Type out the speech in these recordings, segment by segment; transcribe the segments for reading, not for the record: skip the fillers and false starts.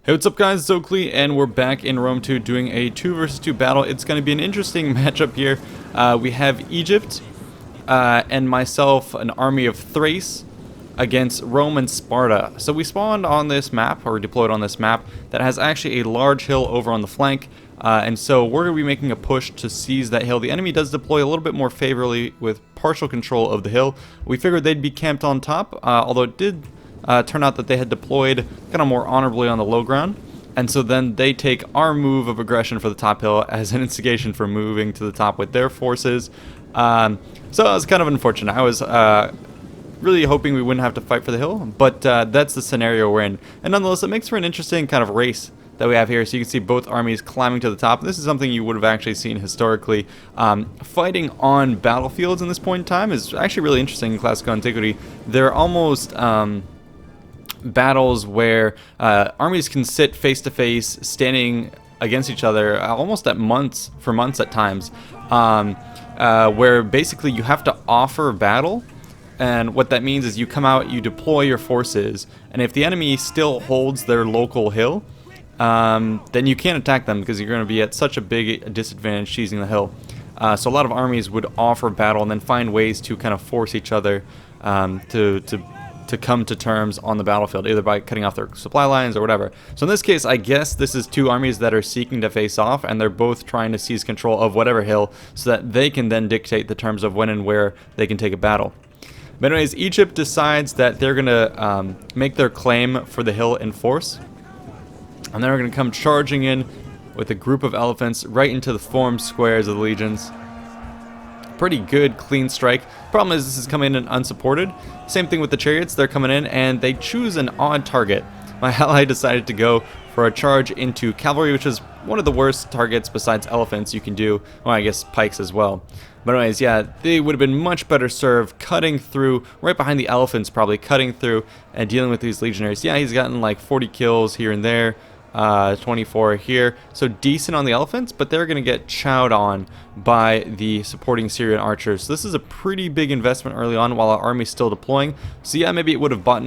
Hey, what's up guys, it's Oakley, and we're back in Rome 2 doing a 2 versus 2 battle. It's going to be an interesting matchup here. We have Egypt and myself, an army of Thrace, against Rome and Sparta. So we spawned on this map, or deployed on this map, that has actually a large hill over on the flank. And so we're going to be making a push to seize that hill. The enemy does deploy a little bit more favorably with partial control of the hill. We figured they'd be camped on top, although it did turn out that they had deployed kind of more honorably on the low ground, and so then they take our move of aggression for the top hill as an instigation for moving to the top with their forces. So it was kind of unfortunate. I was really hoping we wouldn't have to fight for the hill, but that's the scenario we're in. And nonetheless, it makes for an interesting kind of race that we have here. So you can see both armies climbing to the top. This is something you would have actually seen historically. Fighting on battlefields in this point in time is actually really interesting in classical antiquity. They're almost battles where armies can sit face to face, standing against each other, almost for months at times, where basically you have to offer battle. And what that means is you come out, you deploy your forces, and if the enemy still holds their local hill, then you can't attack them because you're going to be at such a big disadvantage seizing the hill. So a lot of armies would offer battle and then find ways to kind of force each other to come to terms on the battlefield, either by cutting off their supply lines or whatever. So in this case, I guess this is two armies that are seeking to face off, and they're both trying to seize control of whatever hill so that they can then dictate the terms of when and where they can take a battle. But anyways, Egypt decides that they're going to make their claim for the hill in force, and then they're going to come charging in with a group of elephants right into the formed squares of the legions. Pretty good clean strike. Problem is this is coming in unsupported. Same thing with the chariots. They're coming in and they choose an odd target. My ally decided to go for a charge into cavalry, which is one of the worst targets besides elephants you can do. Well, I guess pikes as well. But anyways, yeah, they would have been much better served cutting through, right behind the elephants probably, cutting through and dealing with these legionaries. Yeah, he's gotten like 40 kills here and there. 24 here, so decent on the elephants, but they're going to get chowed on by the supporting Syrian archers. So this is a pretty big investment early on while our army's still deploying. So yeah, maybe it would have bought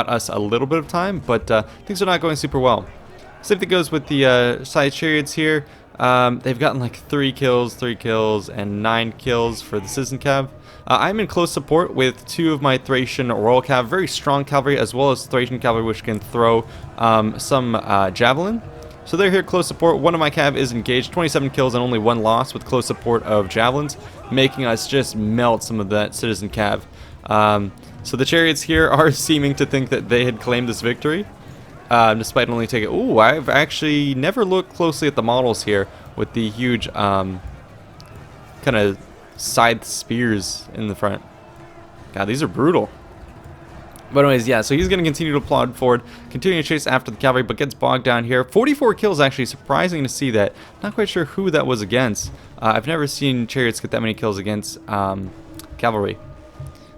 us a little bit of time, but things are not going super well. Same thing goes with the side chariots here. They've gotten like 3 kills, and 9 kills for the citizen cav. I'm in close support with 2 of my Thracian royal cav, very strong cavalry, as well as Thracian cavalry which can throw some javelin. So they're here close support. One of my cav is engaged, 27 kills and only 1 loss with close support of javelins, making us just melt some of that citizen cav. So the chariots here are seeming to think that they had claimed this victory, despite only taking... Ooh, I've actually never looked closely at the models here with the huge kind of scythe spears in the front. God, these are brutal. But anyways, yeah, so he's going to continue to plod forward, continue to chase after the cavalry, but gets bogged down here. 44 kills, actually, surprising to see that. Not quite sure who that was against. I've never seen chariots get that many kills against cavalry.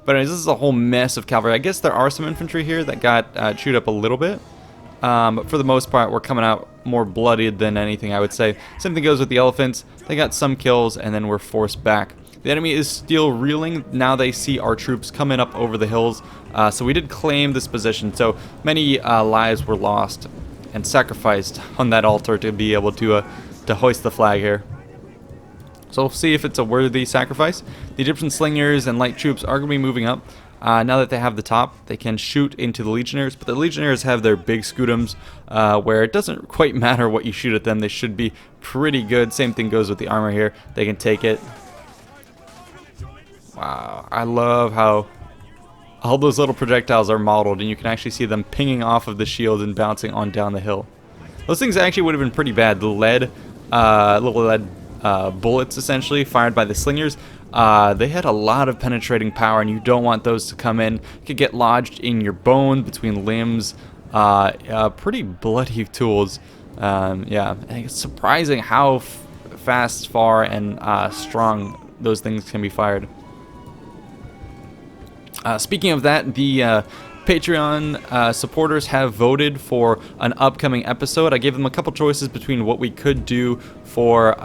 But anyways, this is a whole mess of cavalry. I guess there are some infantry here that got chewed up a little bit. But for the most part, we're coming out more bloodied than anything, I would say. Same thing goes with the elephants. They got some kills, and then we're forced back. The enemy is still reeling. Now they see our troops coming up over the hills. So we did claim this position. So many lives were lost and sacrificed on that altar to be able to hoist the flag here. So we'll see if it's a worthy sacrifice. The Egyptian slingers and light troops are going to be moving up. Now that they have the top, they can shoot into the legionnaires, but the legionnaires have their big scutums, where it doesn't quite matter what you shoot at them. They should be pretty good. Same thing goes with the armor here. They can take it. Wow, I love how all those little projectiles are modeled, and you can actually see them pinging off of the shield and bouncing on down the hill. Those things actually would have been pretty bad. The little lead bullets, essentially, fired by the slingers, they had a lot of penetrating power, and you don't want those to come in. You could get lodged in your bone, between limbs. Pretty bloody tools. Yeah, I think it's surprising how fast, far, and strong those things can be fired. Speaking of that, the Patreon supporters have voted for an upcoming episode. I gave them a couple choices between what we could do for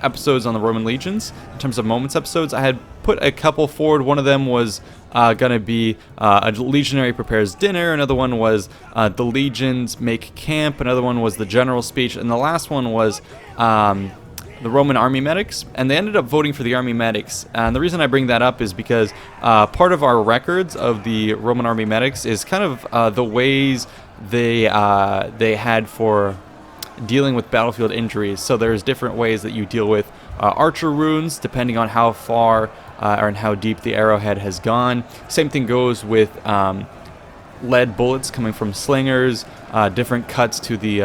episodes on the Roman legions in terms of moments episodes. I had put a couple forward. One of them was going to be a legionary prepares dinner. Another one was the legions make camp. Another one was the general speech. And the last one was the Roman army medics. And they ended up voting for the army medics. And the reason I bring that up is because part of our records of the Roman army medics is kind of the ways they had for dealing with battlefield injuries. So there's different ways that you deal with archer wounds depending on how far or how deep the arrowhead has gone. Same thing goes with lead bullets coming from slingers, different cuts to the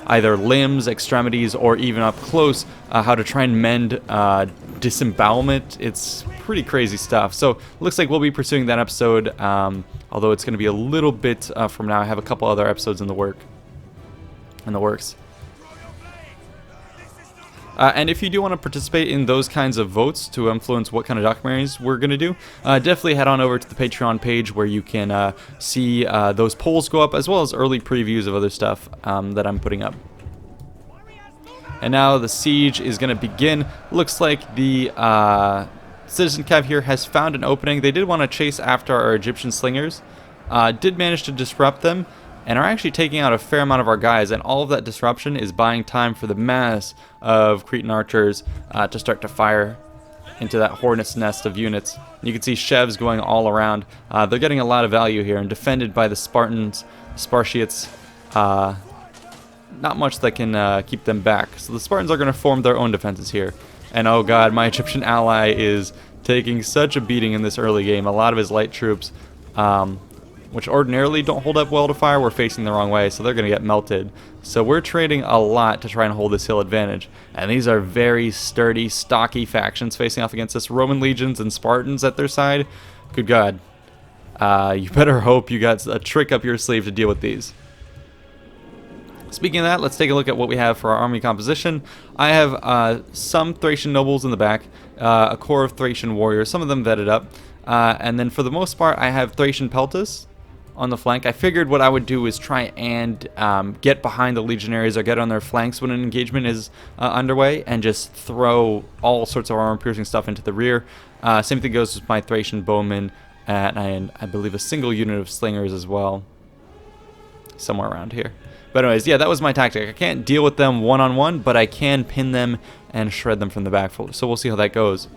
either limbs, extremities, or even up close, how to try and mend disembowelment. It's pretty crazy stuff. So looks like we'll be pursuing that episode, although it's going to be a little bit from now. I have a couple other episodes in the works. And if you do want to participate in those kinds of votes to influence what kind of documentaries we're going to do, definitely head on over to the Patreon page where you can see those polls go up, as well as early previews of other stuff that I'm putting up. And now the siege is going to begin. Looks like the Citizen Cav here has found an opening. They did want to chase after our Egyptian slingers, did manage to disrupt them, and are actually taking out a fair amount of our guys, and all of that disruption is buying time for the mass of Cretan archers to start to fire into that hornet's nest of units. You can see Chevs going all around. They're getting a lot of value here and defended by the Spartans, Spartiates. Not much that can keep them back. So the Spartans are going to form their own defenses here. And oh god, my Egyptian ally is taking such a beating in this early game. A lot of his light troops, which ordinarily don't hold up well to fire, we're facing the wrong way, so they're going to get melted. So we're trading a lot to try and hold this hill advantage. And these are very sturdy, stocky factions facing off against us. Roman legions and Spartans at their side. Good God. You better hope you got a trick up your sleeve to deal with these. Speaking of that, let's take a look at what we have for our army composition. I have some Thracian nobles in the back, a core of Thracian warriors, some of them vetted up. And then for the most part, I have Thracian peltas on the flank. I figured what I would do is try and get behind the legionaries or get on their flanks when an engagement is underway, and just throw all sorts of armor-piercing stuff into the rear. Same thing goes with my Thracian bowmen, and I believe a single unit of slingers as well, somewhere around here. But anyways, yeah, that was my tactic. I can't deal with them one-on-one, but I can pin them and shred them from the back. So we'll see how that goes.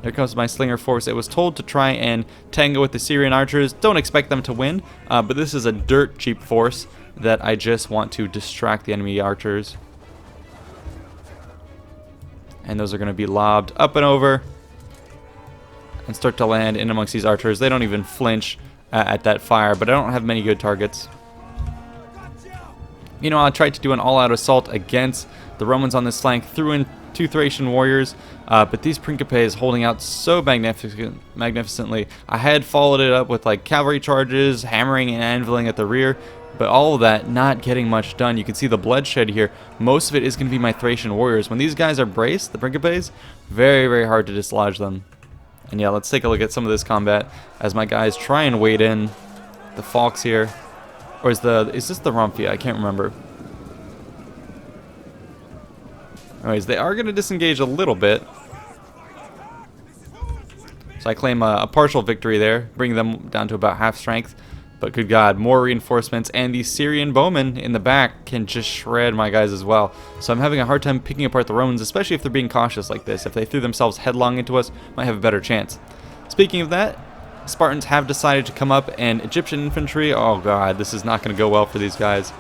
There comes my slinger force. It was told to try and tango with the Syrian archers. Don't expect them to win, but this is a dirt cheap force that I just want to distract the enemy archers. And those are going to be lobbed up and over and start to land in amongst these archers. They don't even flinch at that fire, but I don't have many good targets. You know, I tried to do an all-out assault against the Romans on this flank, threw in 2 Thracian warriors, but these Principes holding out so magnificently. I had followed it up with like cavalry charges, hammering and anviling at the rear, but all of that not getting much done. You can see the bloodshed here. Most of it is going to be my Thracian warriors. When these guys are braced, the Principes, very, very hard to dislodge them. And yeah, let's take a look at some of this combat as my guys try and wade in. The Falks here. Or is this the Rumphia? I can't remember. Anyways, they are going to disengage a little bit. So I claim a partial victory there, bringing them down to about half strength. But good God, more reinforcements, and these Syrian bowmen in the back can just shred my guys as well. So I'm having a hard time picking apart the Romans, especially if they're being cautious like this. If they threw themselves headlong into us, might have a better chance. Speaking of that, Spartans have decided to come up, and Egyptian infantry, oh god, this is not going to go well for these guys.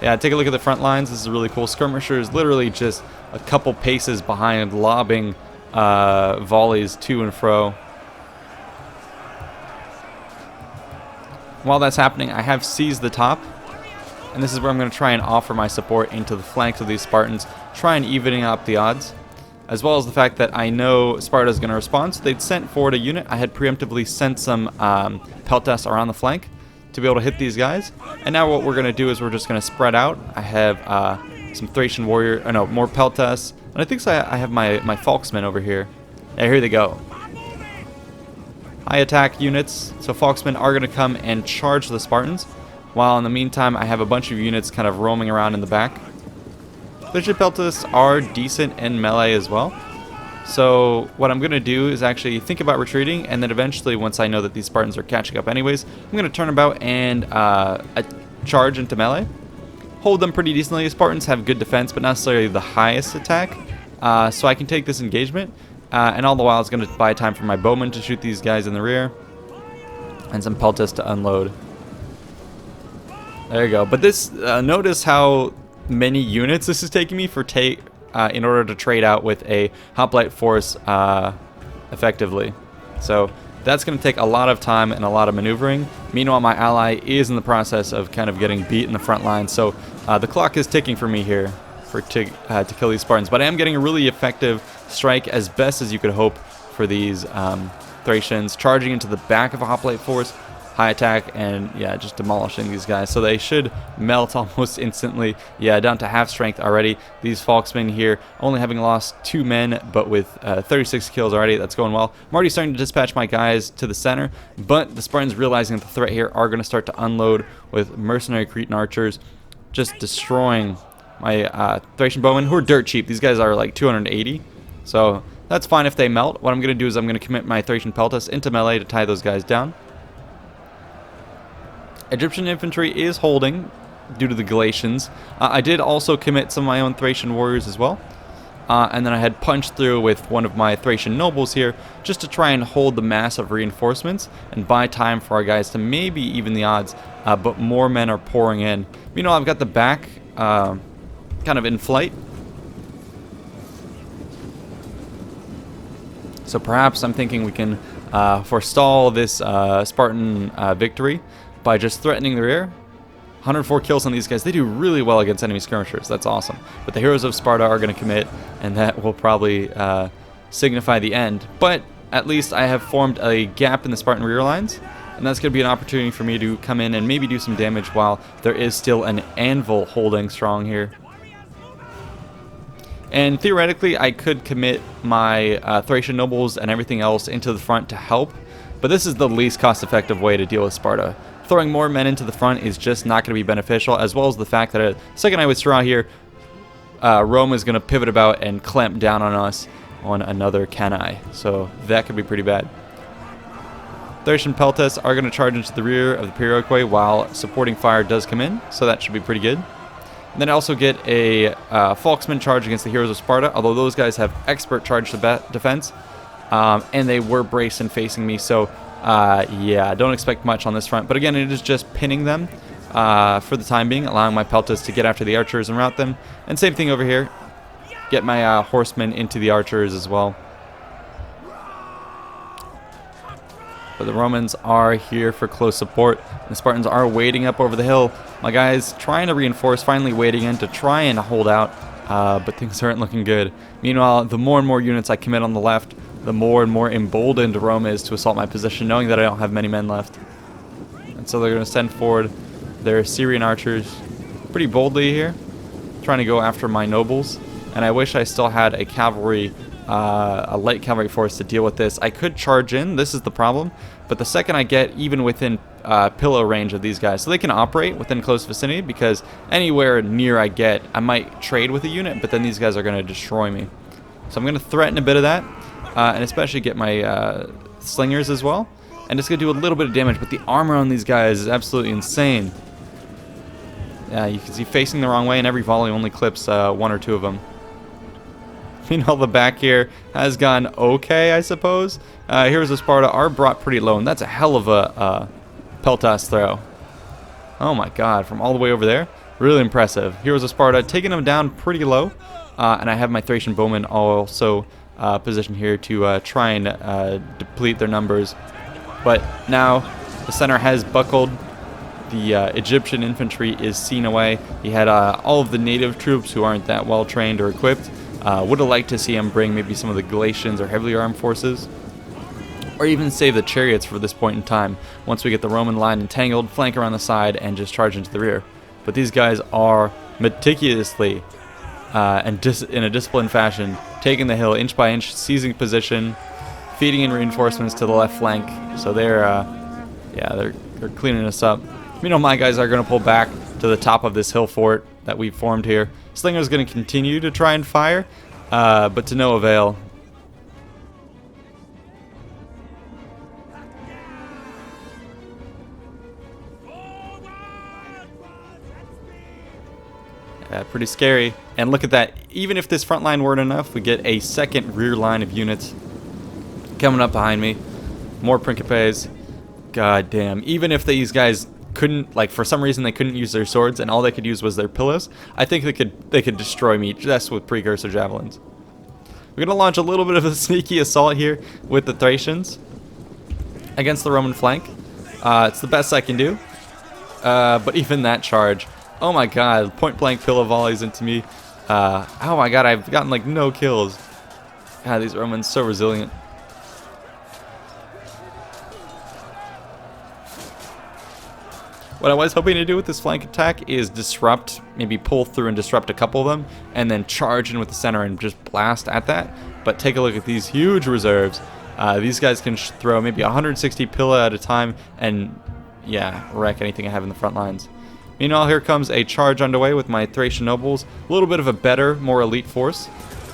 Yeah, take a look at the front lines. This is really cool. Skirmishers literally just a couple paces behind, lobbing volleys to and fro. While that's happening, I have seized the top, and this is where I'm going to try and offer my support into the flanks of these Spartans, try and evening up the odds, as well as the fact that I know Sparta is going to respond. So they'd sent forward a unit. I had preemptively sent some peltas around the flank to be able to hit these guys. And now what we're going to do is we're just going to spread out. I have some Thracian warrior, more peltas, and I think so I have my Falksmen over here. Yeah, here they go. High attack units, so Falksmen are going to come and charge the Spartans, while in the meantime I have a bunch of units kind of roaming around in the back. Thracian peltas are decent in melee as well, So what I'm going to do is actually think about retreating, and then eventually, once I know that these Spartans are catching up anyways, I'm going to turn about and charge into melee. Hold them pretty decently. Spartans have good defense, but not necessarily the highest attack. So I can take this engagement, and all the while it's going to buy time for my bowmen to shoot these guys in the rear, and some peltas to unload. There you go. But this, notice how many units this is taking me for in order to trade out with a hoplite force effectively. So that's going to take a lot of time and a lot of maneuvering. Meanwhile, my ally is in the process of kind of getting beat in the front line. So the clock is ticking for me here to kill these Spartans. But I am getting a really effective strike, as best as you could hope, for these Thracians, charging into the back of a hoplite force. High attack, and yeah, just demolishing these guys. So they should melt almost instantly. Yeah, down to half strength already. These Falksmen here only having lost 2 men, but with 36 kills already. That's going well. I'm already starting to dispatch my guys to the center, but the Spartans, realizing the threat here, are going to start to unload with mercenary Cretan archers, just destroying my Thracian bowmen, who are dirt cheap. These guys are like 280, so that's fine if they melt. What I'm going to do is I'm going to commit my Thracian peltas into melee to tie those guys down. Egyptian infantry is holding due to the Galatians. I did also commit some of my own Thracian warriors as well. And then I had punched through with one of my Thracian nobles here just to try and hold the mass of reinforcements and buy time for our guys to maybe even the odds. But more men are pouring in. Meanwhile, I've got the back kind of in flight. So perhaps I'm thinking we can forestall this Spartan victory by just threatening the rear. 104 kills on these guys. They do really well against enemy skirmishers. That's awesome. But the heroes of Sparta are going to commit, and that will probably signify the end. But at least I have formed a gap in the Spartan rear lines, and that's going to be an opportunity for me to come in and maybe do some damage while there is still an anvil holding strong here. And theoretically, I could commit my Thracian nobles and everything else into the front to help, but this is the least cost-effective way to deal with Sparta. Throwing more men into the front is just not going to be beneficial, as well as the fact that the second I withdraw here, Rome is going to pivot about and clamp down on us on another Cannae. So that could be pretty bad. Thracian peltas are going to charge into the rear of the Perioque while supporting fire does come in, so that should be pretty good. And then I also get a Falksman charge against the heroes of Sparta, although those guys have expert charge defense, and they were braced and facing me, so yeah, don't expect much on this front. But again, it is just pinning them for the time being, allowing my peltas to get after the archers and rout them. And same thing over here. Get my horsemen into the archers as well. But the Romans are here for close support. The Spartans are waiting up over the hill. My guys trying to reinforce, finally wading in to try and hold out, but things aren't looking good. Meanwhile, the more and more units I commit on the left, the more and more emboldened Rome is to assault my position, knowing that I don't have many men left. And so they're going to send forward their Syrian archers pretty boldly here, trying to go after my nobles. And I wish I still had a cavalry, a light cavalry force to deal with this. I could charge in, this is the problem, but the second I get even within pillow range of these guys, so they can operate within close vicinity, because anywhere near I get, I might trade with a unit, but then these guys are going to destroy me. So I'm going to threaten a bit of that. And especially get my slingers as well. And it's going to do a little bit of damage, but the armor on these guys is absolutely insane. Yeah, you can see facing the wrong way, and every volley only clips 1 or 2 of them. Meanwhile, the back here has gone okay, I suppose. Heroes of Sparta are brought pretty low, and that's a hell of a peltas throw. Oh my god, from all the way over there. Really impressive. Heroes of Sparta taking them down pretty low. And I have my Thracian bowmen also positioned here to try and deplete their numbers. But now the center has buckled. The Egyptian infantry is seen away. He had all of the native troops who aren't that well trained or equipped. Would have liked to see him bring maybe some of the Galatians or heavily armed forces, or even save the chariots for this point in time once we get the Roman line entangled, flank around the side, and just charge into the rear. But these guys are meticulously and in a disciplined fashion, taking the hill inch by inch, seizing position, feeding in reinforcements to the left flank. So they're cleaning us up. Meanwhile, my guys are going to pull back to the top of this hill fort that we've formed here. Slinger's going to continue to try and fire, but to no avail. Pretty scary. And look at that. Even if this front line weren't enough, we get a second rear line of units coming up behind me. More Principes. God damn. Even if these guys couldn't, like, for some reason they couldn't use their swords and all they could use was their pillows, I think they could destroy me just with precursor javelins. We're going to launch a little bit of a sneaky assault here with the Thracians against the Roman flank. It's the best I can do. But even that charge, oh my god, point blank pillow volleys into me. Oh my god, I've gotten like no kills. God, these Romans so resilient. What I was hoping to do with this flank attack is disrupt, maybe pull through and disrupt a couple of them, and then charge in with the center and just blast at that. But take a look at these huge reserves. These guys can throw maybe 160 pilla at a time and, yeah, wreck anything I have in the front lines. Meanwhile, here comes a charge underway with my Thracian nobles. A little bit of a better, more elite force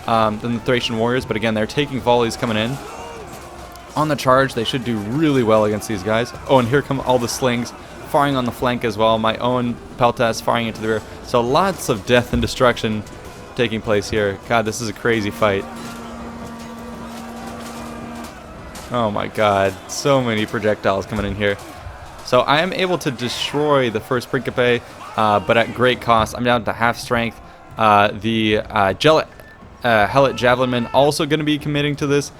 than the Thracian warriors, but again, they're taking volleys coming in. On the charge, they should do really well against these guys. Oh, and here come all the slings firing on the flank as well. My own peltas firing into the rear. So lots of death and destruction taking place here. God, this is a crazy fight. Oh my god, so many projectiles coming in here. So I am able to destroy the first Principe, but at great cost. I'm down to half strength. The Helot Javelinman also going to be committing to this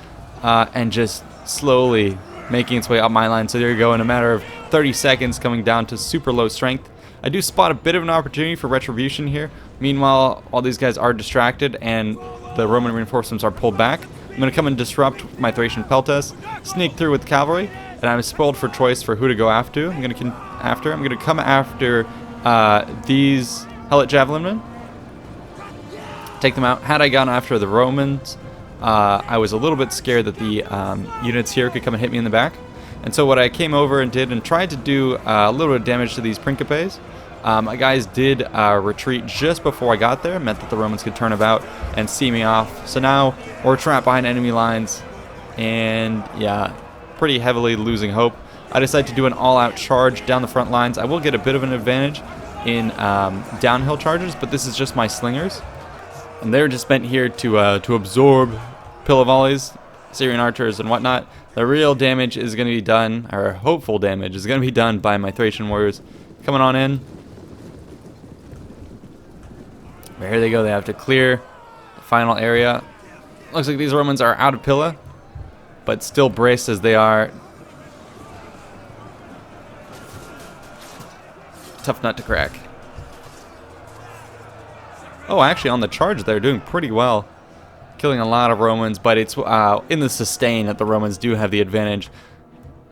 and just slowly making its way up my line. So there you go, in a matter of 30 seconds, coming down to super low strength. I do spot a bit of an opportunity for retribution here. Meanwhile, all these guys are distracted and the Roman reinforcements are pulled back. I'm going to come and disrupt my Thracian peltas, sneak through with cavalry, and I'm spoiled for choice for who to go after. I'm going to come after these Helot Javelinmen, take them out. Had I gone after the Romans, I was a little bit scared that the units here could come and hit me in the back. And so what I came over and did and tried to do a little bit of damage to these Principes. My guys did retreat just before I got there. It meant that the Romans could turn about and see me off. So now we're trapped behind enemy lines and, yeah, pretty heavily losing hope. I decided to do an all-out charge down the front lines. I will get a bit of an advantage in downhill charges, but this is just my slingers. And they're just meant here to absorb pillow volleys, Syrian archers, and whatnot. The real damage is going to be done, or hopeful damage is going to be done by my Thracian warriors. Coming on in. But here they go. They have to clear the final area. Looks like these Romans are out of pilla, but still braced as they are. Tough nut to crack. Oh, actually, on the charge, they're doing pretty well. Killing a lot of Romans, but it's in the sustain that the Romans do have the advantage.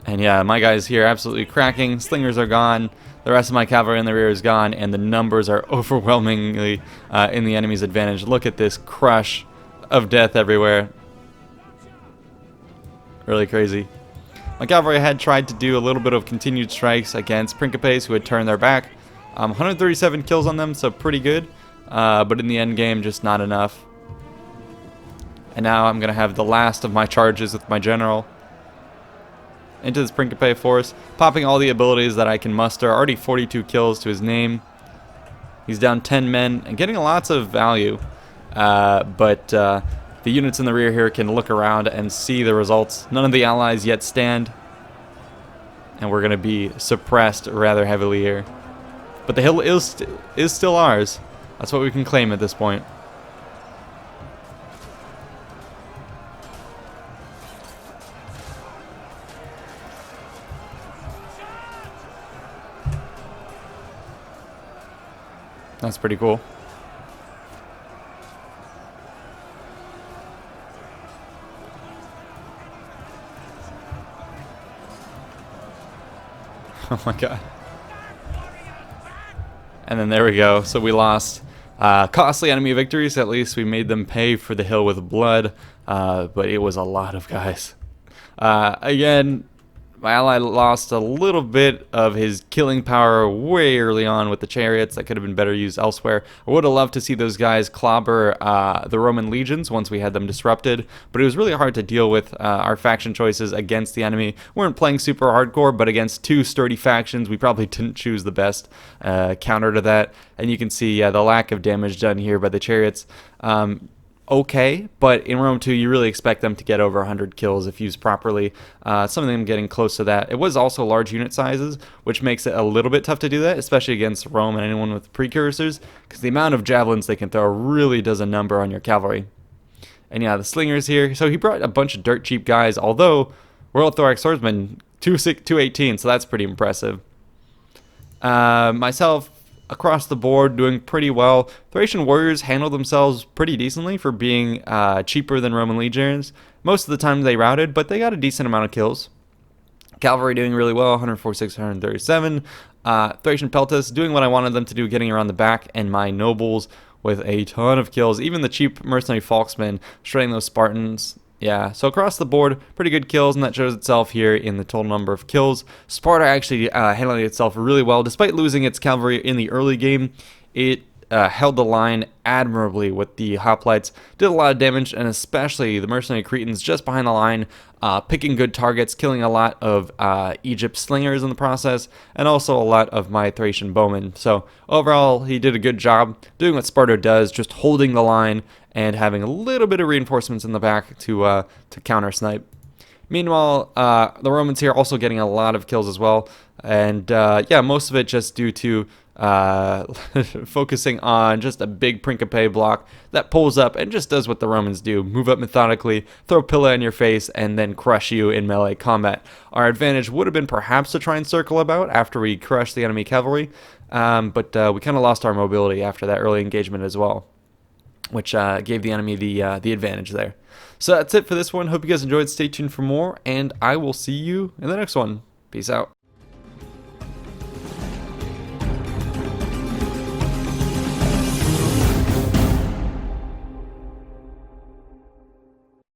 And yeah, my guys here absolutely cracking. Slingers are gone. The rest of my cavalry in the rear is gone, and the numbers are overwhelmingly in the enemy's advantage. Look at this crush of death everywhere. Really crazy. My cavalry had tried to do a little bit of continued strikes against Principes who had turned their back. 137 kills on them, so pretty good. But in the end game, just not enough. And now I'm going to have the last of my charges with my general into this Principe force, popping all the abilities that I can muster. Already 42 kills to his name. He's down 10 men and getting lots of value. But the units in the rear here can look around and see the results. None of the allies yet stand. And we're going to be suppressed rather heavily here. But the hill is still ours. That's what we can claim at this point. That's pretty cool. Oh my god. And then there we go. So we lost costly enemy victories. At least we made them pay for the hill with blood. But it was a lot of guys. Again, My ally lost a little bit of his killing power way early on with the chariots that could have been better used elsewhere. I would have loved to see those guys clobber the Roman legions once we had them disrupted, but it was really hard to deal with our faction choices against the enemy. We weren't playing super hardcore, but against two sturdy factions, we probably didn't choose the best counter to that. And you can see, yeah, the lack of damage done here by the chariots. Okay, but in Rome 2, you really expect them to get over 100 kills if used properly. Some of them getting close to that. It was also large unit sizes, which makes it a little bit tough to do that, especially against Rome and anyone with precursors, because the amount of javelins they can throw really does a number on your cavalry. And yeah, the slingers here. So he brought a bunch of dirt cheap guys, although Royal Thorax Swordsman 218, so that's pretty impressive. Myself, across the board, doing pretty well. Thracian warriors handled themselves pretty decently for being cheaper than Roman legionaries. Most of the time they routed, but they got a decent amount of kills. Cavalry doing really well, 146, 137. Thracian peltasts doing what I wanted them to do, getting around the back, and my nobles with a ton of kills. Even the cheap mercenary Falksmen shredding those Spartans. Yeah, so across the board, pretty good kills, and that shows itself here in the total number of kills. Sparta actually handling itself really well. Despite losing its cavalry in the early game, it held the line admirably with the hoplites, did a lot of damage, and especially the mercenary Cretans just behind the line, picking good targets, killing a lot of Egypt slingers in the process, and also a lot of my Thracian bowmen. So overall, he did a good job doing what Sparta does, just holding the line and having a little bit of reinforcements in the back to counter snipe. Meanwhile, the Romans here also getting a lot of kills as well, and yeah, most of it just due to focusing on just a big Principe block that pulls up and just does what the Romans do. Move up methodically, throw Pilla in your face, and then crush you in melee combat. Our advantage would have been perhaps to try and circle about after we crushed the enemy cavalry, but we kind of lost our mobility after that early engagement as well, which gave the enemy the advantage there. So that's it for this one. Hope you guys enjoyed. Stay tuned for more, and I will see you in the next one. Peace out.